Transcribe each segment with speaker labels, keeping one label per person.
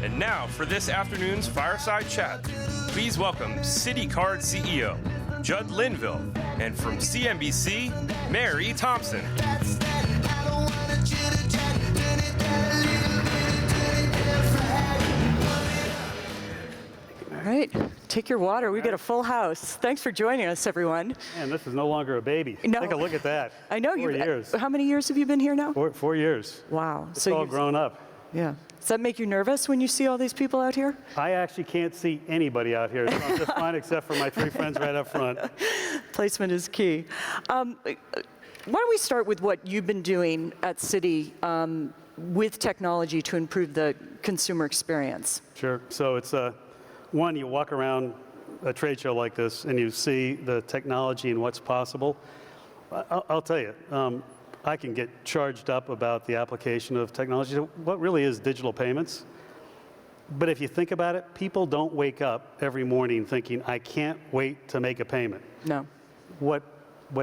Speaker 1: And now for this afternoon's Fireside Chat, please welcome Citi Card CEO, Jud Linville, and from CNBC, Mary Thompson.
Speaker 2: All right, take your water. We got a full house. Thanks for joining us, everyone.
Speaker 3: Man, this is no longer a baby.
Speaker 2: No.
Speaker 3: Take a look at that.
Speaker 2: I know.
Speaker 3: 4 years.
Speaker 2: How many years have you been here now?
Speaker 3: 4 years.
Speaker 2: Wow.
Speaker 3: It's all grown up.
Speaker 2: Yeah. Does that make you nervous when you see all these people out here?
Speaker 3: I actually can't see anybody out here, so I'm just fine except for my 3 friends right up front.
Speaker 2: Placement is key. Why don't we start with what you've been doing at Citi with technology to improve the consumer experience?
Speaker 3: Sure. So it's one, you walk around a trade show like this and you see the technology and what's possible. I'll tell you, I can get charged up about the application of technology. What really is digital payments? But if you think about it, people don't wake up every morning thinking, I can't wait to make a payment.
Speaker 2: No.
Speaker 3: What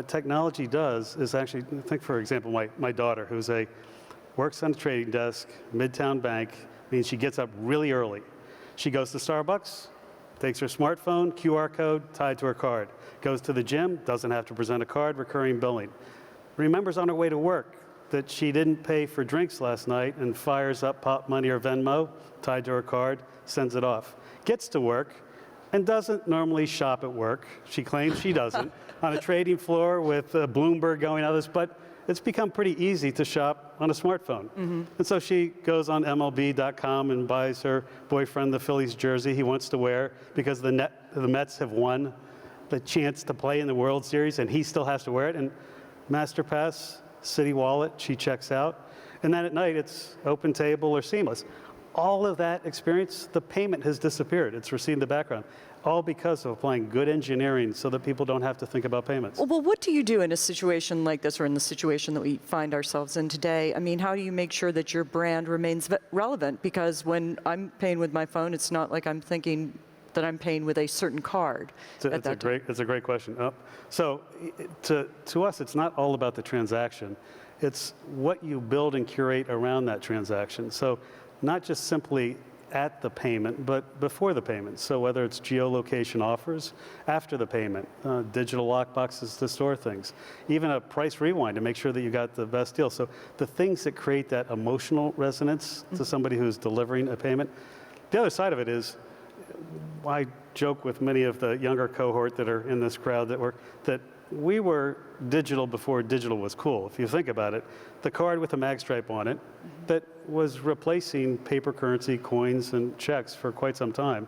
Speaker 3: technology does is actually, think for example, my daughter, who's works on a trading desk, Midtown Bank, means she gets up really early. She goes to Starbucks, takes her smartphone, QR code tied to her card. Goes to the gym, doesn't have to present a card, recurring billing. Remembers on her way to work that she didn't pay for drinks last night and fires up Pop Money or Venmo, tied to her card, sends it off. Gets to work and doesn't normally shop at work. She claims she doesn't. On a trading floor with Bloomberg going on this, but it's become pretty easy to shop on a smartphone. Mm-hmm. And so she goes on MLB.com and buys her boyfriend the Phillies jersey he wants to wear because the Mets have won the chance to play in the World Series and he still has to wear it. And MasterPass, Citi Wallet, she checks out. And then at night it's OpenTable or Seamless. All of that experience, the payment has disappeared. It's received in the background. All because of applying good engineering so that people don't have to think about payments.
Speaker 2: Well, what do you do in a situation like this or in the situation that we find ourselves in today? I mean, how do you make sure that your brand remains relevant? Because when I'm paying with my phone, it's not like I'm thinking that I'm paying with a certain card.
Speaker 3: It's a great question. So to us, it's not all about the transaction. It's what you build and curate around that transaction. So not just simply at the payment, but before the payment. So whether it's geolocation offers, after the payment, digital lockboxes to store things, even a price rewind to make sure that you got the best deal. So the things that create that emotional resonance to somebody who's delivering a payment. The other side of it is, I joke with many of the younger cohort that are in this crowd that we were digital before digital was cool. If you think about it, the card with the mag stripe on it that was replacing paper currency, coins, and checks for quite some time.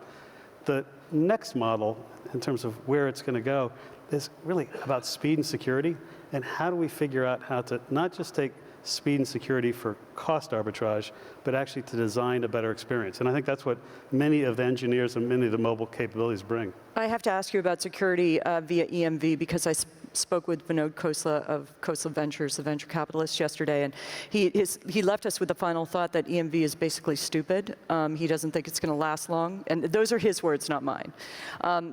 Speaker 3: The next model, in terms of where it's going to go, is really about speed and security, and how do we figure out how to not just take speed and security for cost arbitrage, but actually to design a better experience. And I think that's what many of the engineers and many of the mobile capabilities bring.
Speaker 2: I have to ask you about security via EMV because I spoke with Vinod Khosla of Khosla Ventures, the venture capitalist, yesterday, and he left us with the final thought that EMV is basically stupid. He doesn't think it's going to last long, and those are his words, not mine.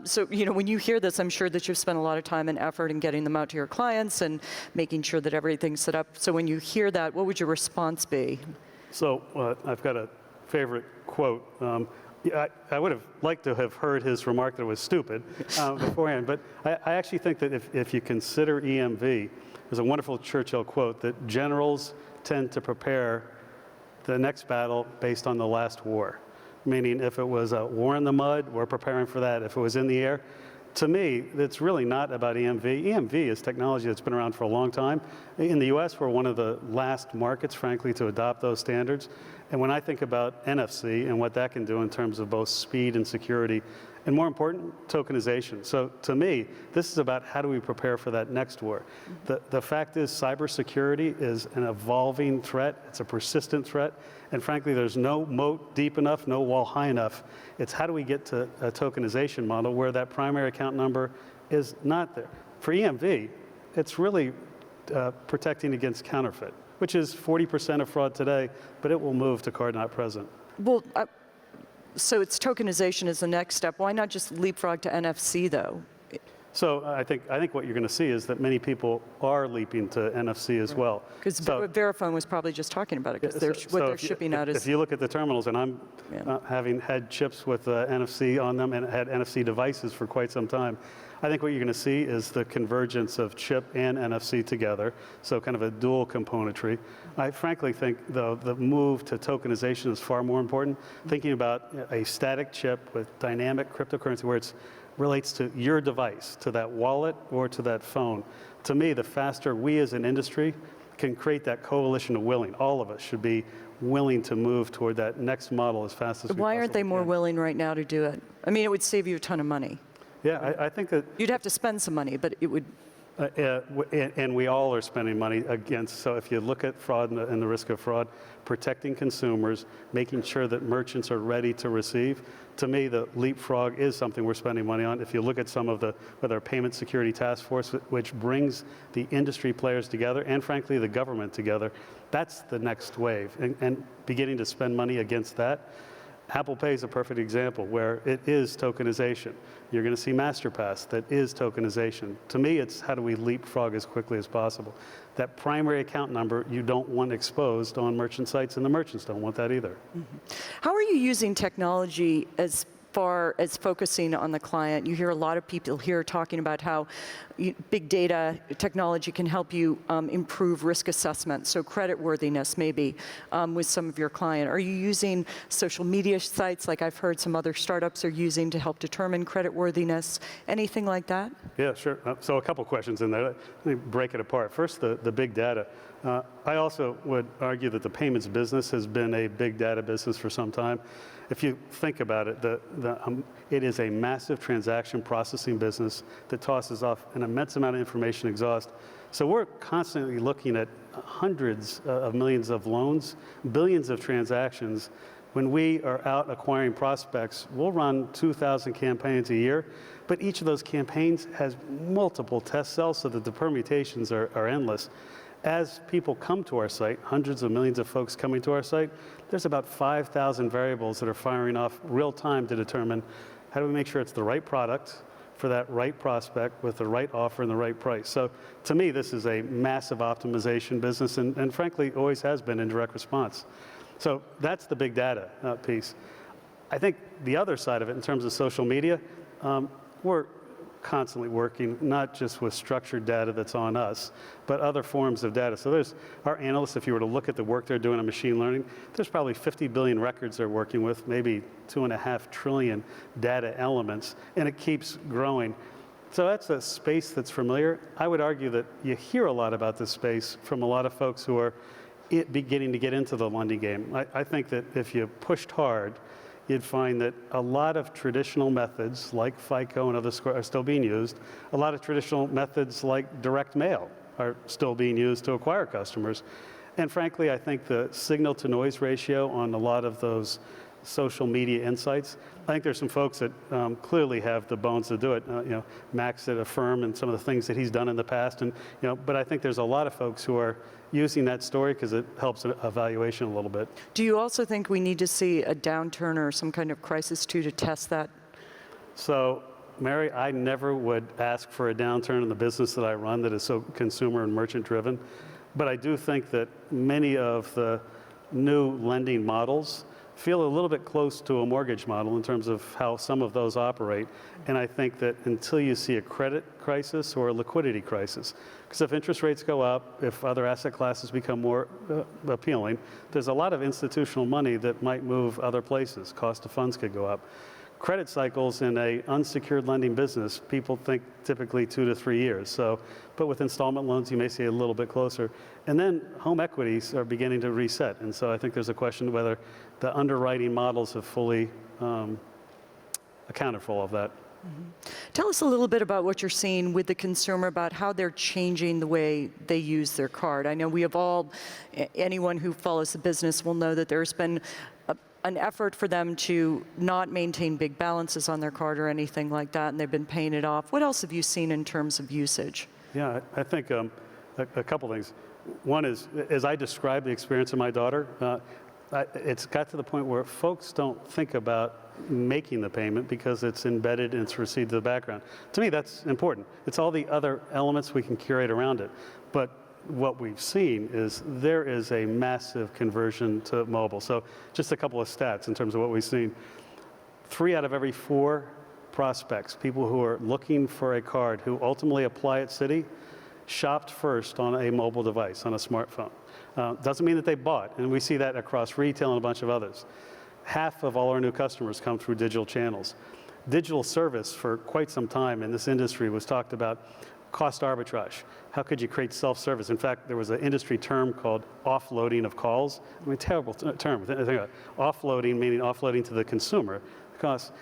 Speaker 2: So, you know, when you hear this, I'm sure that you've spent a lot of time and effort in getting them out to your clients and making sure that everything's set up. So when you hear that, what would your response be?
Speaker 3: So I've got a favorite quote. I would have liked to have heard his remark that it was stupid beforehand, but I actually think that if you consider EMV, there's a wonderful Churchill quote that generals tend to prepare the next battle based on the last war. Meaning if it was a war in the mud, we're preparing for that. If it was in the air, to me, it's really not about EMV. EMV is technology that's been around for a long time. In the US, we're one of the last markets, frankly, to adopt those standards. And when I think about NFC and what that can do in terms of both speed and security, and more important, tokenization. So to me, this is about how do we prepare for that next war. The fact is cybersecurity is an evolving threat. It's a persistent threat. And frankly, there's no moat deep enough, no wall high enough. It's how do we get to a tokenization model where that primary account number is not there. For EMV, it's really protecting against counterfeit, which is 40% of fraud today, but it will move to card not present.
Speaker 2: Well, so it's tokenization is the next step. Why not just leapfrog to NFC, though?
Speaker 3: So I think what you're going to see is that many people are leaping to NFC as well.
Speaker 2: Because Verifone was probably just talking about it, because what they're shipping out is...
Speaker 3: If you look at the terminals, and I'm having had chips with NFC on them and had NFC devices for quite some time, I think what you're going to see is the convergence of chip and NFC together, so kind of a dual componentry. I frankly think, though, the move to tokenization is far more important. Thinking about a static chip with dynamic cryptocurrency where it relates to your device, to that wallet or to that phone. To me, the faster we as an industry can create that coalition of willing, all of us should be willing to move toward that next model as fast as we possibly can.
Speaker 2: Why aren't they more willing right now to do it? I mean, it would save you a ton of money.
Speaker 3: Yeah, I think that...
Speaker 2: You'd have to spend some money, but it would...
Speaker 3: And we all are spending money against, so if you look at fraud and the risk of fraud, protecting consumers, making sure that merchants are ready to receive, to me, the leapfrog is something we're spending money on. If you look at some of with our Payment Security Task Force, which brings the industry players together and frankly the government together, that's the next wave. And beginning to spend money against that. Apple Pay is a perfect example where it is tokenization. You're going to see MasterPass that is tokenization. To me, it's how do we leapfrog as quickly as possible. That primary account number you don't want exposed on merchant sites, and the merchants don't want that either.
Speaker 2: How are you using technology as far as focusing on the client? You hear a lot of people here talking about how big data technology can help you improve risk assessment, so creditworthiness maybe with some of your client. Are you using social media sites like I've heard some other startups are using to help determine creditworthiness? Anything like that?
Speaker 3: Yeah, sure. So a couple questions in there. Let me break it apart. First, the big data. I also would argue that the payments business has been a big data business for some time. If you think about it, it is a massive transaction processing business that tosses off an immense amount of information exhaust. So we're constantly looking at hundreds of millions of loans, billions of transactions. When we are out acquiring prospects, we'll run 2,000 campaigns a year, but each of those campaigns has multiple test cells so that the permutations are endless. As people come to our site, hundreds of millions of folks coming to our site, there's about 5,000 variables that are firing off real time to determine how do we make sure it's the right product for that right prospect with the right offer and the right price. So to me, this is a massive optimization business and frankly, always has been in direct response. So that's the big data piece. I think the other side of it in terms of social media, we're constantly working not just with structured data that's on us, but other forms of data. So there's our analysts, if you were to look at the work they're doing on machine learning, there's probably 50 billion records they're working with, maybe 2.5 trillion data elements, and it keeps growing. So that's a space that's familiar. I would argue that you hear a lot about this space from a lot of folks who are beginning to get into the lending game. I think that if you pushed hard, you'd find that a lot of traditional methods like FICO and others are still being used. A lot of traditional methods like direct mail are still being used to acquire customers. And frankly, I think the signal to noise ratio on a lot of those social media insights, I think there's some folks that clearly have the bones to do it. Max at Affirm and some of the things that he's done in the past. And but I think there's a lot of folks who are using that story because it helps evaluation a little bit.
Speaker 2: Do you also think we need to see a downturn or some kind of crisis too to test that?
Speaker 3: So, Mary, I never would ask for a downturn in the business that I run that is so consumer and merchant driven. But I do think that many of the new lending models feel a little bit close to a mortgage model in terms of how some of those operate. And I think that until you see a credit crisis or a liquidity crisis, because if interest rates go up, if other asset classes become more appealing, there's a lot of institutional money that might move other places. Cost of funds could go up. Credit cycles in a unsecured lending business, people think typically 2 to 3 years. So, but with installment loans, you may see a little bit closer. And then home equities are beginning to reset. And so I think there's a question whether the underwriting models have fully accounted for all of that.
Speaker 2: Tell us a little bit about what you're seeing with the consumer, about how they're changing the way they use their card. I know we have all, anyone who follows the business will know that there's been an effort for them to not maintain big balances on their card or anything like that, and they've been paying it off. What else have you seen in terms of usage?
Speaker 3: Yeah, I think a couple things. One is, as I describe the experience of my daughter, it's got to the point where folks don't think about making the payment because it's embedded and it's received to the background. To me, that's important. It's all the other elements we can curate around it. But what we've seen is there is a massive conversion to mobile. So just a couple of stats in terms of what we've seen. 3 out of every 4 prospects, people who are looking for a card who ultimately apply at Citi, shopped first on a mobile device, on a smartphone. Doesn't mean that they bought, and we see that across retail and a bunch of others. Half of all our new customers come through digital channels. Digital service for quite some time in this industry was talked about cost arbitrage. How could you create self-service? In fact, there was an industry term called offloading of calls. I mean, terrible term. Think about it. Offloading, meaning offloading to the consumer. Because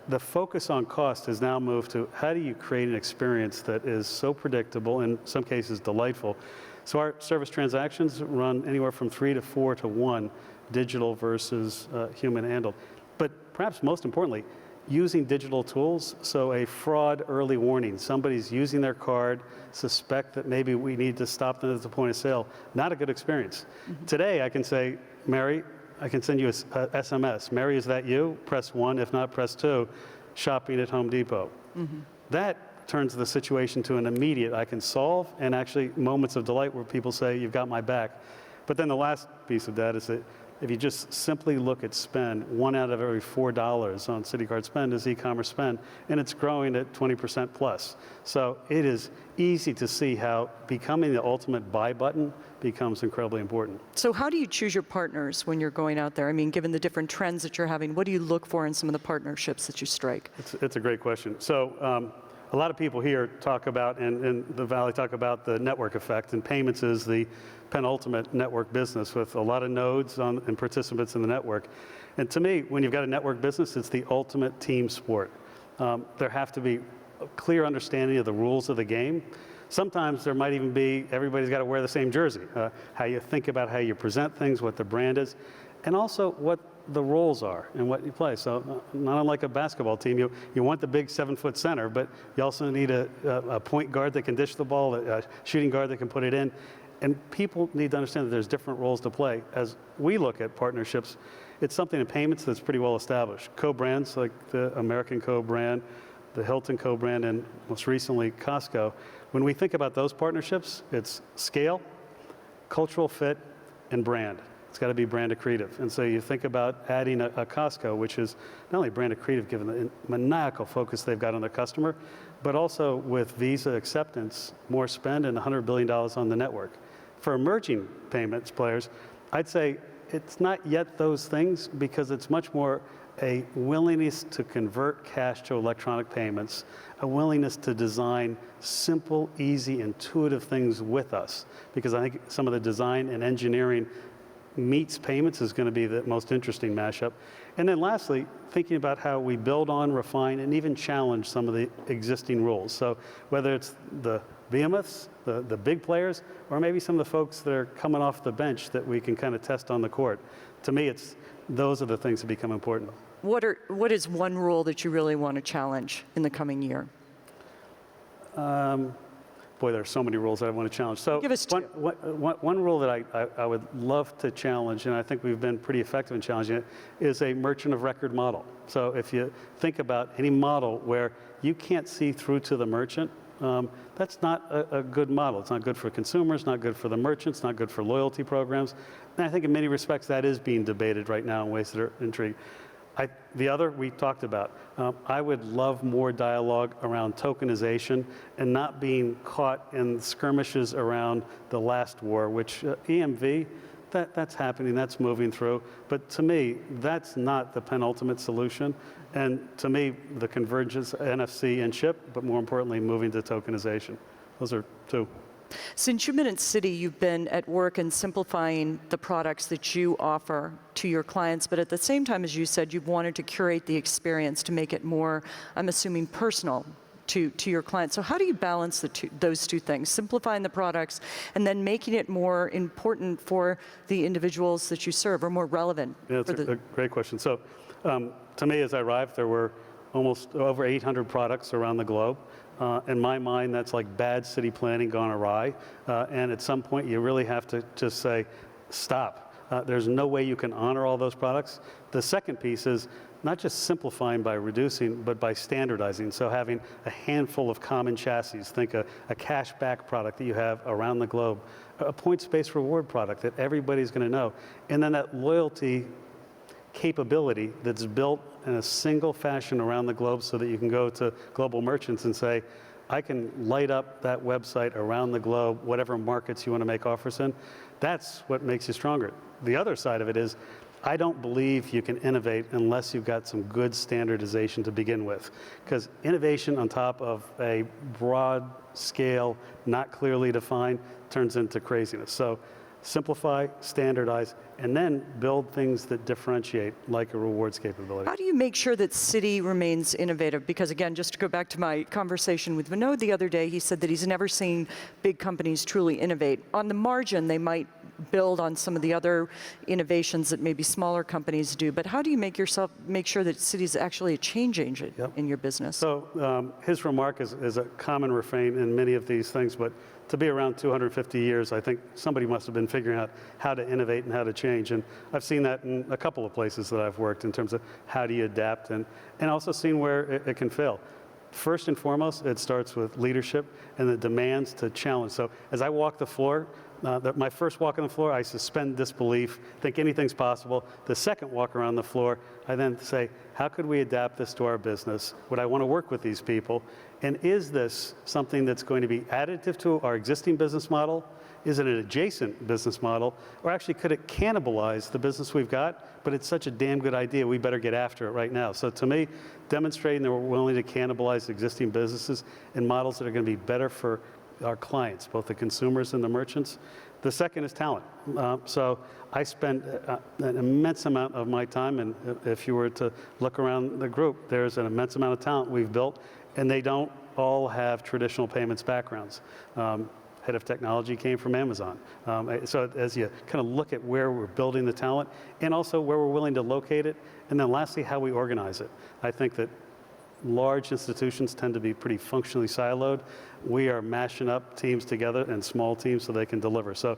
Speaker 3: the focus on cost has now moved to how do you create an experience that is so predictable, in some cases delightful. So our service transactions run anywhere from 3 to 4 to 1, digital versus human handled. But perhaps most importantly, using digital tools, so a fraud early warning. Somebody's using their card, suspect that maybe we need to stop them at the point of sale. Not a good experience. Mm-hmm. Today I can say, Mary, I can send you a SMS. Mary, is that you? Press 1, if not, press 2. Shopping at Home Depot. Mm-hmm. That turns the situation to an immediate I can solve, and actually moments of delight where people say, you've got my back. But then the last piece of that is that if you just simply look at spend, 1 out of every $4 on Citi Card spend is e-commerce spend, and it's growing at 20% plus. So it is easy to see how becoming the ultimate buy button becomes incredibly important.
Speaker 2: So how do you choose your partners when you're going out there? I mean, given the different trends that you're having, what do you look for in some of the partnerships that you strike?
Speaker 3: It's a great question. So a lot of people here talk about, and the Valley talk about the network effect, and payments is the penultimate network business with a lot of nodes and participants in the network. And to me, when you've got a network business, it's the ultimate team sport. There have to be a clear understanding of the rules of the game. Sometimes there might even be, everybody's got to wear the same jersey. How you think about how you present things, what the brand is, and also what the roles are and what you play. So not unlike a basketball team, you want the big 7-foot center, but you also need a point guard that can dish the ball, a shooting guard that can put it in. And people need to understand that there's different roles to play. As we look at partnerships, it's something in payments that's pretty well established. Co-brands like the American co-brand, the Hilton co-brand, and most recently Costco. When we think about those partnerships, it's scale, cultural fit, and brand. It's got to be brand accretive. And so you think about adding a Costco, which is not only brand accretive given the maniacal focus they've got on their customer, but also with Visa acceptance, more spend and $100 billion on the network. For emerging payments players, I'd say it's not yet those things because it's much more a willingness to convert cash to electronic payments, a willingness to design simple, easy, intuitive things with us. Because I think some of the design and engineering meets payments is going to be the most interesting mashup. And then lastly, thinking about how we build on, refine, and even challenge some of the existing rules. So whether it's the behemoths, the big players, or maybe some of the folks that are coming off the bench that we can kind of test on the court. To me, those are the things that become important.
Speaker 2: What is one rule that you really want to challenge in the coming year?
Speaker 3: Boy, there are so many rules that I want to challenge. So
Speaker 2: give us two.
Speaker 3: One rule that I would love to challenge, and I think we've been pretty effective in challenging it, is a merchant of record model. So if you think about any model where you can't see through to the merchant, that's not a good model. It's not good for consumers, not good for the merchants, not good for loyalty programs. And I think in many respects that is being debated right now in ways that are intriguing. The other we talked about, I would love more dialogue around tokenization and not being caught in skirmishes around the last war, which EMV, that's happening, that's moving through. But to me, that's not the penultimate solution. And to me, the convergence, NFC and chip, but more importantly, moving to tokenization. Those are two.
Speaker 2: Since you've been at Citi, you've been at work in simplifying the products that you offer to your clients, but at the same time, as you said, you've wanted to curate the experience to make it more, I'm assuming, personal to your clients. So how do you balance those two things, simplifying the products and then making it more important for the individuals that you serve, or more relevant?
Speaker 3: Yeah, that's a great question. So to me, as I arrived, there were almost over 800 products around the globe. In my mind, that's like bad city planning gone awry. And at some point, you really have to just say, stop. There's no way you can honor all those products. The second piece is not just simplifying by reducing, but by standardizing. So having a handful of common chassis. Think a cash back product that you have around the globe, a points-based reward product that everybody's going to know, and then that loyalty capability that's built in a single fashion around the globe so that you can go to global merchants and say, I can light up that website around the globe, whatever markets you want to make offers in. That's what makes you stronger. The other side of it is, I don't believe you can innovate unless you've got some good standardization to begin with. Because innovation on top of a broad scale, not clearly defined, turns into craziness. So simplify, standardize, and then build things that differentiate, like a rewards capability.
Speaker 2: How do you make sure that Citi remains innovative? Because again, just to go back to my conversation with Vinod the other day, he said that he's never seen big companies truly innovate. On the margin, they might build on some of the other innovations that maybe smaller companies do, but how do you make sure that Citi is actually a change agent in your business?
Speaker 3: So his remark is a common refrain in many of these things, but to be around 250 years, I think somebody must have been figuring out how to innovate and how to change. And I've seen that in a couple of places that I've worked in terms of how do you adapt, and also seen where it can fail. First and foremost, it starts with leadership and the demands to challenge. So as I walk the floor, my first walk on the floor, I suspend disbelief, think anything's possible. The second walk around the floor, I then say, how could we adapt this to our business? Would I want to work with these people? And is this something that's going to be additive to our existing business model? Is it an adjacent business model? Or actually, could it cannibalize the business we've got? But it's such a damn good idea, we better get after it right now. So to me, demonstrating that we're willing to cannibalize existing businesses and models that are going to be better for our clients, both the consumers and the merchants. The second is talent. So I spend an immense amount of my time, and if you were to look around the group, there's an immense amount of talent we've built, and they don't all have traditional payments backgrounds. Head of technology came from Amazon. So as you kind of look at where we're building the talent, and also where we're willing to locate it, and then lastly, how we organize it. I think that large institutions tend to be pretty functionally siloed. We are mashing up teams together and small teams so they can deliver. So,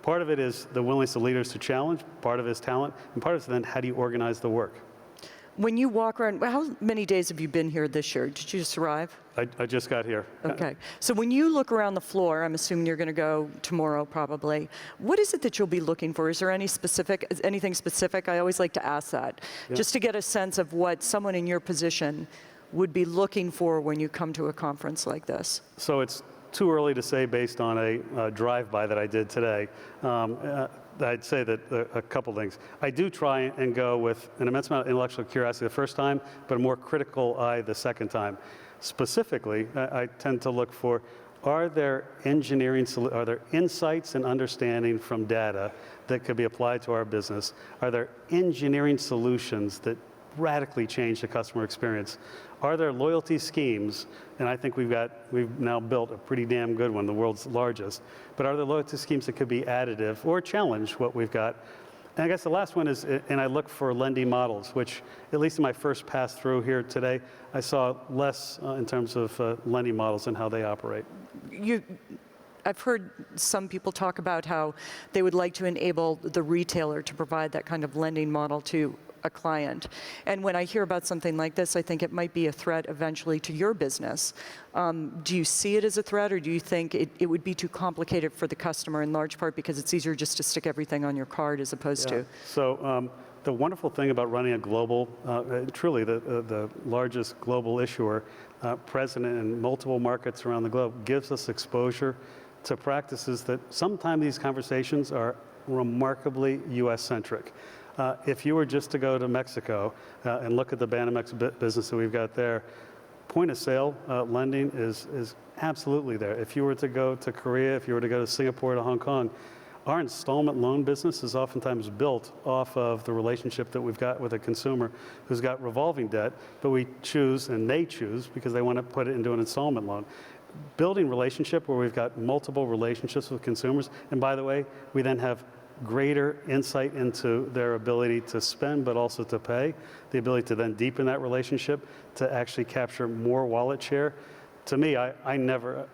Speaker 3: part of it is the willingness of leaders to challenge, part of it is talent, and part of it is then how do you organize the work?
Speaker 2: When you walk around, how many days have you been here this year? Did you just arrive?
Speaker 3: I just got here.
Speaker 2: Okay. So when you look around the floor, I'm assuming you're going to go tomorrow probably. What is it that you'll be looking for? Is there anything specific? I always like to ask that, just to get a sense of what someone in your position would be looking for when you come to a conference like this.
Speaker 3: So it's too early to say based on a drive-by that I did today. I'd say that a couple things. I do try and go with an immense amount of intellectual curiosity the first time, but a more critical eye the second time. Specifically, I tend to look for, are there insights and understanding from data that could be applied to our business? Are there engineering solutions that radically change the customer experience? Are there loyalty schemes? And I think we've now built a pretty damn good one, the world's largest. But are there loyalty schemes that could be additive or challenge what we've got? And I guess the last one is, and I look for lending models, which at least in my first pass through here today, I saw less in terms of lending models and how they operate.
Speaker 2: I've heard some people talk about how they would like to enable the retailer to provide that kind of lending model to a client. And when I hear about something like this, I think it might be a threat eventually to your business. Do you see it as a threat, or do you think it would be too complicated for the customer in large part because it's easier just to stick everything on your card as opposed to?
Speaker 3: So the wonderful thing about running a global, truly the largest global issuer, present in multiple markets around the globe, gives us exposure to practices that sometimes these conversations are remarkably US-centric. If you were just to go to Mexico and look at the Banamex business that we've got there, point of sale lending is absolutely there. If you were to go to Korea, if you were to go to Singapore, to Hong Kong, our installment loan business is oftentimes built off of the relationship that we've got with a consumer who's got revolving debt, but we choose, and they choose, because they want to put it into an installment loan. Building relationship where we've got multiple relationships with consumers, and by the way, we then have greater insight into their ability to spend, but also to pay, the ability to then deepen that relationship, to actually capture more wallet share. to me, I never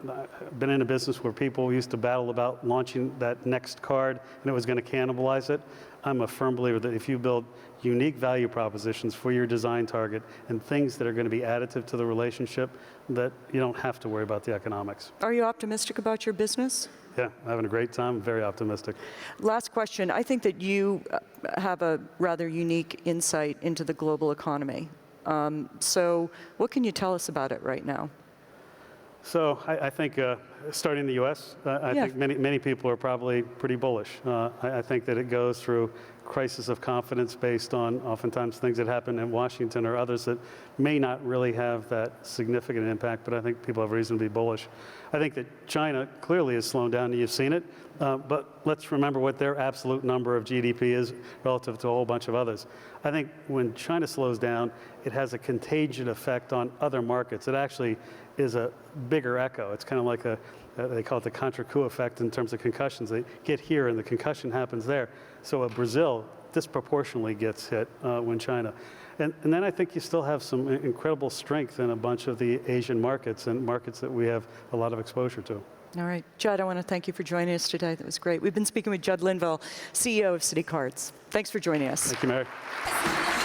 Speaker 3: been in a business where people used to battle about launching that next card and it was going to cannibalize it. I'm a firm believer that if you build unique value propositions for your design target and things that are going to be additive to the relationship, that you don't have to worry about the economics.
Speaker 2: Are you optimistic about your business?
Speaker 3: Yeah, I'm having a great time, very optimistic.
Speaker 2: Last question. I think that you have a rather unique insight into the global economy. So what can you tell us about it right now?
Speaker 3: So I think starting in the U.S., I think many people are probably pretty bullish. I think that it goes through crisis of confidence based on oftentimes things that happen in Washington or others that may not really have that significant impact, but I think people have reason to be bullish. I think that China clearly has slowed down, and you've seen it, but let's remember what their absolute number of GDP is relative to a whole bunch of others. I think when China slows down, it has a contagion effect on other markets. It actually is a bigger echo. It's kind of like they call it the contra-coup effect in terms of concussions. They get here and the concussion happens there. So Brazil disproportionately gets hit when China. And then I think you still have some incredible strength in a bunch of the Asian markets and markets that we have a lot of exposure to.
Speaker 2: All right. Jud, I want to thank you for joining us today. That was great. We've been speaking with Jud Linville, CEO of Citi Cards. Thanks for joining us.
Speaker 3: Thank you, Mary.